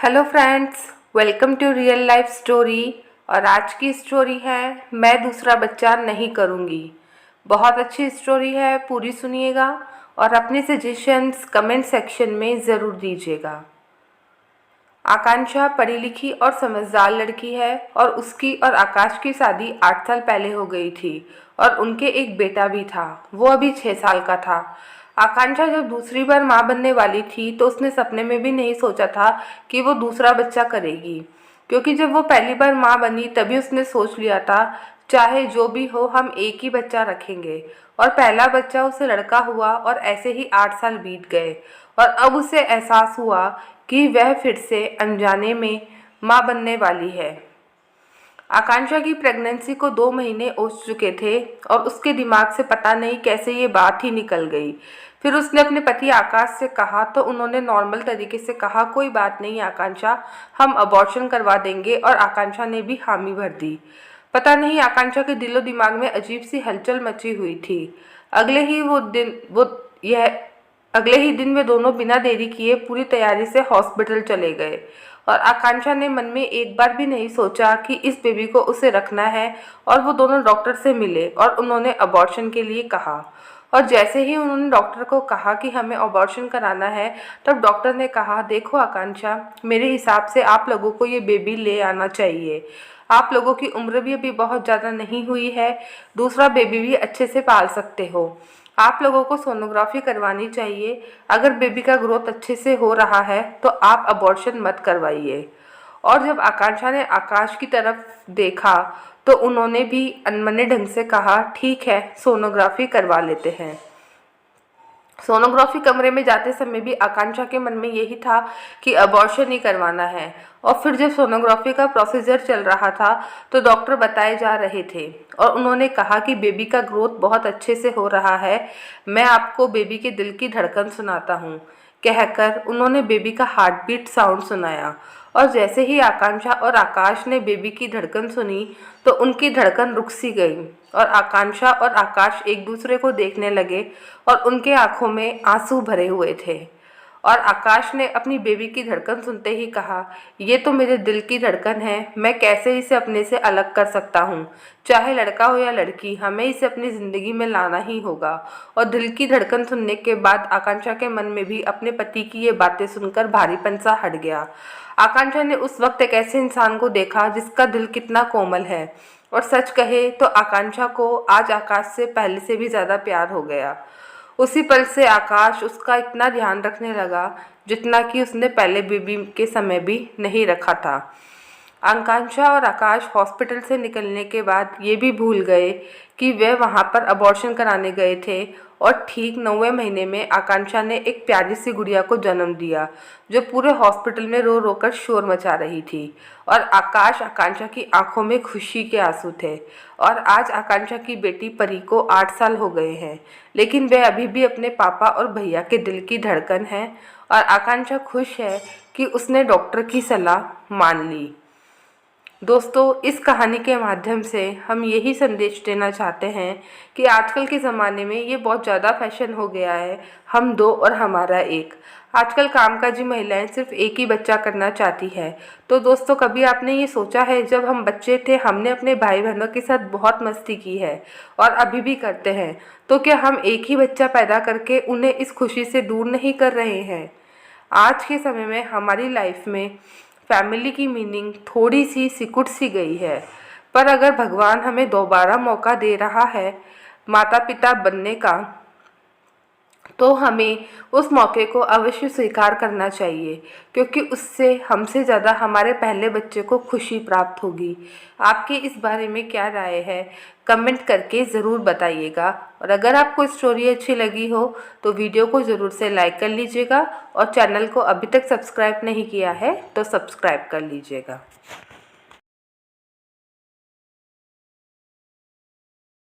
Hello friends, welcome to real life story. और आज की स्टोरी है मैं दूसरा बच्चा नहीं करूँगी। बहुत अच्छी स्टोरी है, पूरी सुनिएगा और अपने सजेशंस कमेंट सेक्शन में ज़रूर दीजिएगा। आकांक्षा पढ़ी लिखी और समझदार लड़की है और उसकी और आकाश की शादी 8 साल पहले हो गई थी और उनके एक बेटा भी था। वो अभी 6 साल का था। आकांक्षा जब दूसरी बार माँ बनने वाली थी तो उसने सपने में भी नहीं सोचा था कि वो दूसरा बच्चा करेगी, क्योंकि जब वो पहली बार माँ बनी तभी उसने सोच लिया था चाहे जो भी हो हम एक ही बच्चा रखेंगे। और पहला बच्चा उसे लड़का हुआ और ऐसे ही 8 साल बीत गए और अब उसे एहसास हुआ कि वह फिर से अनजाने में माँ बनने वाली है। आकांक्षा की प्रेगनेंसी को 2 महीने हो चुके थे और उसके दिमाग से पता नहीं कैसे ये बात ही निकल गई। फिर उसने अपने पति आकाश से कहा तो उन्होंने नॉर्मल तरीके से कहा कोई बात नहीं आकांक्षा, हम अबॉर्शन करवा देंगे, और आकांक्षा ने भी हामी भर दी। पता नहीं आकांक्षा के दिलो दिमाग में अजीब सी हलचल मची हुई थी। अगले ही दिन वे दोनों बिना देरी किए पूरी तैयारी से हॉस्पिटल चले गए और आकांक्षा ने मन में एक बार भी नहीं सोचा कि इस बेबी को उसे रखना है। और वो दोनों डॉक्टर से मिले और उन्होंने अबॉर्शन के लिए कहा। और जैसे ही उन्होंने डॉक्टर को कहा कि हमें अबॉर्शन कराना है, तब डॉक्टर ने कहा देखो आकांक्षा, मेरे हिसाब से आप लोगों को ये बेबी ले आना चाहिए। आप लोगों की उम्र भी अभी बहुत ज़्यादा नहीं हुई है, दूसरा बेबी भी अच्छे से पाल सकते हो। आप लोगों को सोनोग्राफी करवानी चाहिए। अगर बेबी का ग्रोथ अच्छे से हो रहा है तो आप अबॉर्शन मत करवाइए। और जब आकांक्षा ने आकाश की तरफ देखा तो उन्होंने भी अनमने ढंग से कहा ठीक है, सोनोग्राफी करवा लेते हैं। सोनोग्राफी कमरे में जाते समय भी आकांक्षा के मन में यही था कि अबॉर्शन ही करवाना है। और फिर जब सोनोग्राफी का प्रोसीजर चल रहा था तो डॉक्टर बताए जा रहे थे और उन्होंने कहा कि बेबी का ग्रोथ बहुत अच्छे से हो रहा है, मैं आपको बेबी के दिल की धड़कन सुनाता हूँ, कहकर उन्होंने बेबी का हार्ट बीट साउंड सुनाया। और जैसे ही आकांक्षा और आकाश ने बेबी की धड़कन सुनी तो उनकी धड़कन रुक सी गई और आकांक्षा और आकाश एक दूसरे को देखने लगे और उनके आंखों में आंसू भरे हुए थे। और आकाश ने अपनी बेबी की धड़कन सुनते ही कहा ये तो मेरे दिल की धड़कन है, मैं कैसे इसे अपने से अलग कर सकता हूँ। चाहे लड़का हो या लड़की, हमें इसे अपनी ज़िंदगी में लाना ही होगा। और दिल की धड़कन सुनने के बाद आकांक्षा के मन में भी अपने पति की ये बातें सुनकर भारीपन सा हट गया। आकांक्षा ने उस वक्त एक ऐसे इंसान को देखा जिसका दिल कितना कोमल है। और सच कहे तो आकांक्षा को आज आकाश से पहले से भी ज़्यादा प्यार हो गया। उसी पल से आकाश उसका इतना ध्यान रखने लगा जितना कि उसने पहले बेबी के समय भी नहीं रखा था। आकांक्षा और आकाश हॉस्पिटल से निकलने के बाद ये भी भूल गए कि वे वहाँ पर अबॉर्शन कराने गए थे। और ठीक 9वें महीने में आकांक्षा ने एक प्यारी सी गुड़िया को जन्म दिया जो पूरे हॉस्पिटल में रो रो कर शोर मचा रही थी। और आकांक्षा की आंखों में खुशी के आंसू थे। और आज आकांक्षा की बेटी परी को 8 साल हो गए हैं, लेकिन वह अभी भी अपने पापा और भैया के दिल की धड़कन है। और आकांक्षा खुश है कि उसने डॉक्टर की सलाह मान ली। दोस्तों, इस कहानी के माध्यम से हम यही संदेश देना चाहते हैं कि आजकल के ज़माने में ये बहुत ज़्यादा फैशन हो गया है, हम दो और हमारा एक। आजकल कामकाजी महिलाएं सिर्फ एक ही बच्चा करना चाहती है। तो दोस्तों, कभी आपने ये सोचा है जब हम बच्चे थे हमने अपने भाई बहनों के साथ बहुत मस्ती की है और अभी भी करते हैं, तो क्या हम एक ही बच्चा पैदा करके उन्हें इस खुशी से दूर नहीं कर रहे हैं? आज के समय में हमारी लाइफ में फैमिली की मीनिंग थोड़ी सी सिकुड़ सी गई है। पर अगर भगवान हमें दोबारा मौका दे रहा है माता पिता बनने का, तो हमें उस मौके को अवश्य स्वीकार करना चाहिए, क्योंकि उससे हमसे ज़्यादा हमारे पहले बच्चे को खुशी प्राप्त होगी। आपकी इस बारे में क्या राय है, कमेंट करके ज़रूर बताइएगा। और अगर आपको स्टोरी अच्छी लगी हो तो वीडियो को ज़रूर से लाइक कर लीजिएगा और चैनल को अभी तक सब्सक्राइब नहीं किया है तो सब्सक्राइब कर लीजिएगा।